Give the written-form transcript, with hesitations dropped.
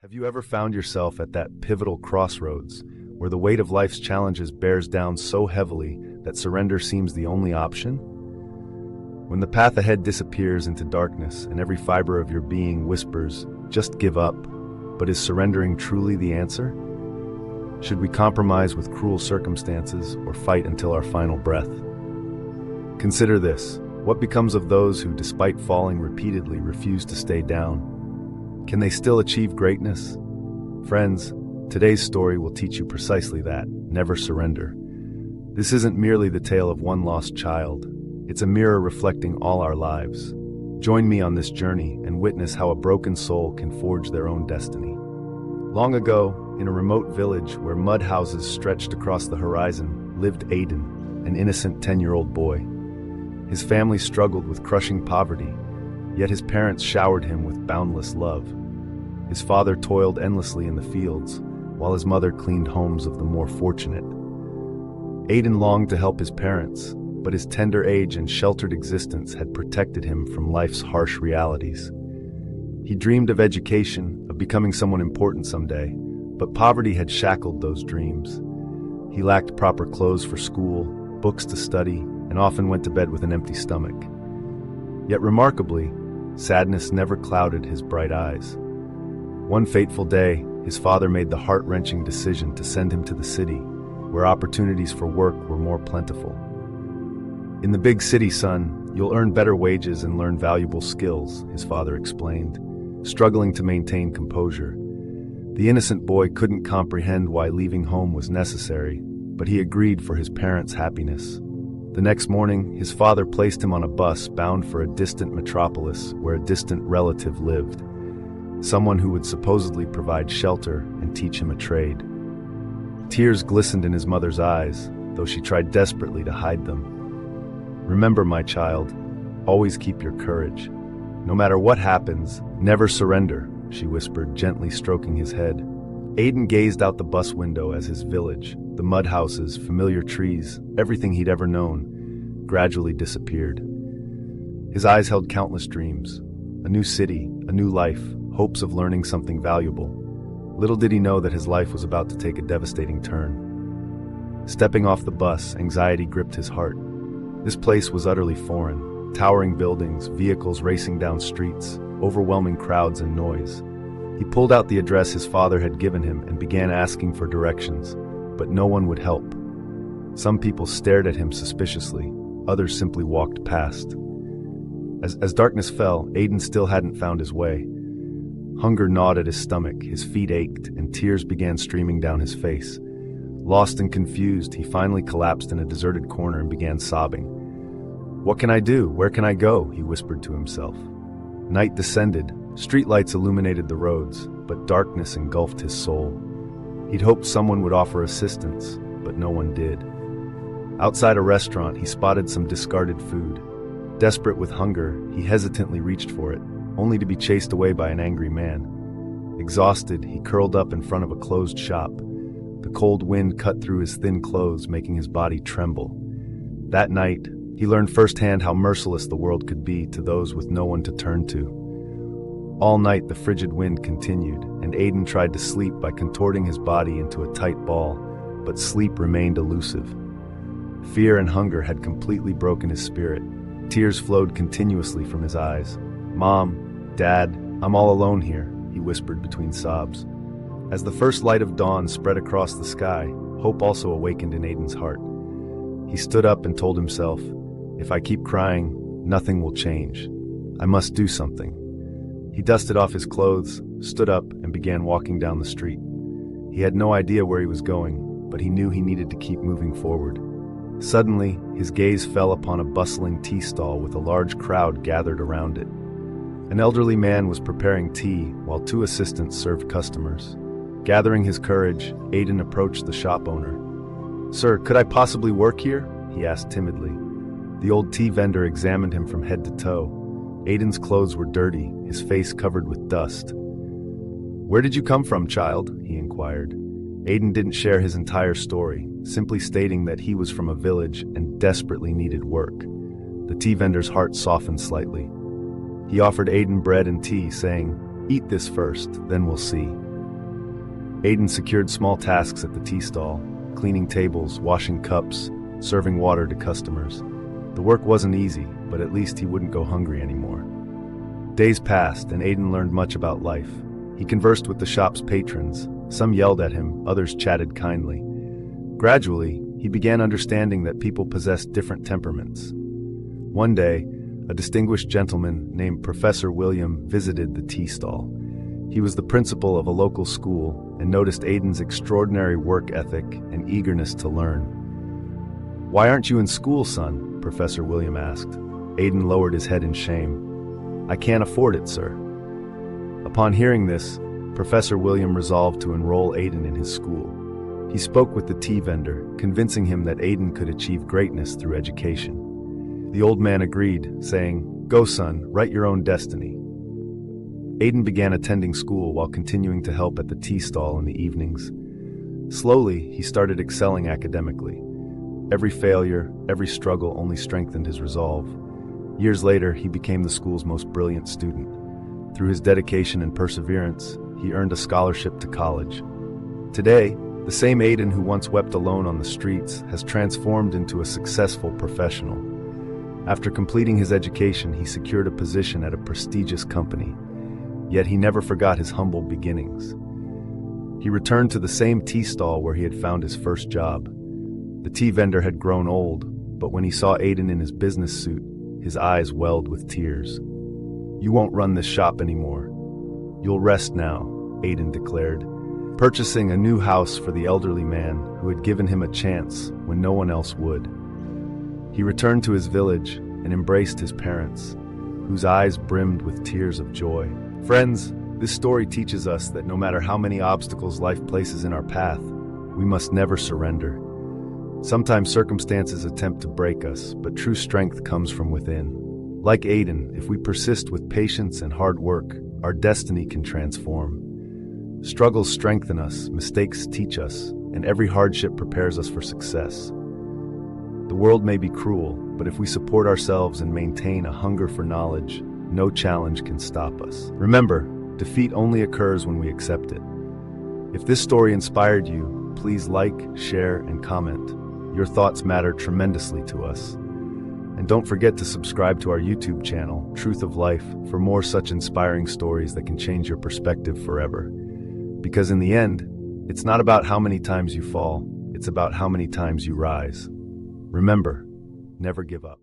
Have you ever found yourself at that pivotal crossroads where the weight of life's challenges bears down so heavily that surrender seems the only option? When the path ahead disappears into darkness and every fiber of your being whispers, "Just give up," but is surrendering truly the answer? Should we compromise with cruel circumstances or fight until our final breath? Consider this. What becomes of those who, despite falling repeatedly, refuse to stay down? Can they still achieve greatness? Friends, today's story will teach you precisely that. Never surrender. This isn't merely the tale of one lost child. It's a mirror reflecting all our lives. Join me on this journey and witness how a broken soul can forge their own destiny. Long ago, in a remote village where mud houses stretched across the horizon, lived Aiden, an innocent 10-year-old boy. His family struggled with crushing poverty, yet his parents showered him with boundless love. His father toiled endlessly in the fields, while his mother cleaned homes of the more fortunate. Aiden longed to help his parents, but his tender age and sheltered existence had protected him from life's harsh realities. He dreamed of education, of becoming someone important someday, but poverty had shackled those dreams. He lacked proper clothes for school, books to study, and often went to bed with an empty stomach. Yet remarkably, sadness never clouded his bright eyes. One fateful day, his father made the heart-wrenching decision to send him to the city, where opportunities for work were more plentiful. "In the big city, son, you'll earn better wages and learn valuable skills," his father explained, struggling to maintain composure. The innocent boy couldn't comprehend why leaving home was necessary, but he agreed for his parents' happiness. The next morning, his father placed him on a bus bound for a distant metropolis where a distant relative lived, someone who would supposedly provide shelter and teach him a trade. Tears glistened in his mother's eyes, though she tried desperately to hide them. "Remember, my child, always keep your courage. No matter what happens, never surrender," she whispered, gently stroking his head. Aiden gazed out the bus window as his village, the mud houses, familiar trees, everything he'd ever known, gradually disappeared. His eyes held countless dreams. A new city, a new life, hopes of learning something valuable. Little did he know that his life was about to take a devastating turn. Stepping off the bus, anxiety gripped his heart. This place was utterly foreign. Towering buildings, vehicles racing down streets, overwhelming crowds and noise. He pulled out the address his father had given him and began asking for directions, but no one would help. Some people stared at him suspiciously, others simply walked past. As darkness fell, Aiden still hadn't found his way. Hunger gnawed at his stomach, his feet ached, and tears began streaming down his face. Lost and confused, he finally collapsed in a deserted corner and began sobbing. "What can I do? Where can I go?" he whispered to himself. Night descended. Streetlights illuminated the roads, but darkness engulfed his soul. He'd hoped someone would offer assistance, but no one did. Outside a restaurant, he spotted some discarded food. Desperate with hunger, he hesitantly reached for it, only to be chased away by an angry man. Exhausted, he curled up in front of a closed shop. The cold wind cut through his thin clothes, making his body tremble. That night, he learned firsthand how merciless the world could be to those with no one to turn to. All night the frigid wind continued, and Aiden tried to sleep by contorting his body into a tight ball, but sleep remained elusive. Fear and hunger had completely broken his spirit. Tears flowed continuously from his eyes. "Mom, Dad, I'm all alone here," he whispered between sobs. As the first light of dawn spread across the sky, hope also awakened in Aiden's heart. He stood up and told himself, "If I keep crying, nothing will change. I must do something." He dusted off his clothes, stood up, and began walking down the street. He had no idea where he was going, but he knew he needed to keep moving forward. Suddenly, his gaze fell upon a bustling tea stall with a large crowd gathered around it. An elderly man was preparing tea while two assistants served customers. Gathering his courage, Aiden approached the shop owner. "Sir, could I possibly work here?" he asked timidly. The old tea vendor examined him from head to toe. Aiden's clothes were dirty, his face covered with dust. "Where did you come from, child?" he inquired. Aiden didn't share his entire story, simply stating that he was from a village and desperately needed work. The tea vendor's heart softened slightly. He offered Aiden bread and tea, saying, "Eat this first, then we'll see." Aiden secured small tasks at the tea stall, cleaning tables, washing cups, serving water to customers. The work wasn't easy, but at least he wouldn't go hungry anymore. Days passed, and Aiden learned much about life. He conversed with the shop's patrons. Some yelled at him, others chatted kindly. Gradually, he began understanding that people possessed different temperaments. One day, a distinguished gentleman named Professor William visited the tea stall. He was the principal of a local school and noticed Aiden's extraordinary work ethic and eagerness to learn. "Why aren't you in school, son?" Professor William asked. Aiden lowered his head in shame. "I can't afford it, sir." Upon hearing this, Professor William resolved to enroll Aiden in his school. He spoke with the tea vendor, convincing him that Aiden could achieve greatness through education. The old man agreed, saying, "Go, son, write your own destiny." Aiden began attending school while continuing to help at the tea stall in the evenings. Slowly, he started excelling academically. Every failure, every struggle only strengthened his resolve. Years later, he became the school's most brilliant student. Through his dedication and perseverance, he earned a scholarship to college. Today, the same Aiden who once wept alone on the streets has transformed into a successful professional. After completing his education, he secured a position at a prestigious company. Yet he never forgot his humble beginnings. He returned to the same tea stall where he had found his first job. The tea vendor had grown old, but when he saw Aiden in his business suit, his eyes welled with tears. "You won't run this shop anymore. You'll rest now," Aiden declared, purchasing a new house for the elderly man who had given him a chance when no one else would. He returned to his village and embraced his parents, whose eyes brimmed with tears of joy. Friends, this story teaches us that no matter how many obstacles life places in our path, we must never surrender. Sometimes circumstances attempt to break us, but true strength comes from within. Like Aiden, if we persist with patience and hard work, our destiny can transform. Struggles strengthen us, mistakes teach us, and every hardship prepares us for success. The world may be cruel, but if we support ourselves and maintain a hunger for knowledge, no challenge can stop us. Remember, defeat only occurs when we accept it. If this story inspired you, please like, share, and comment. Your thoughts matter tremendously to us. And don't forget to subscribe to our YouTube channel, Truth of Life, for more such inspiring stories that can change your perspective forever. Because in the end, it's not about how many times you fall, it's about how many times you rise. Remember, never give up.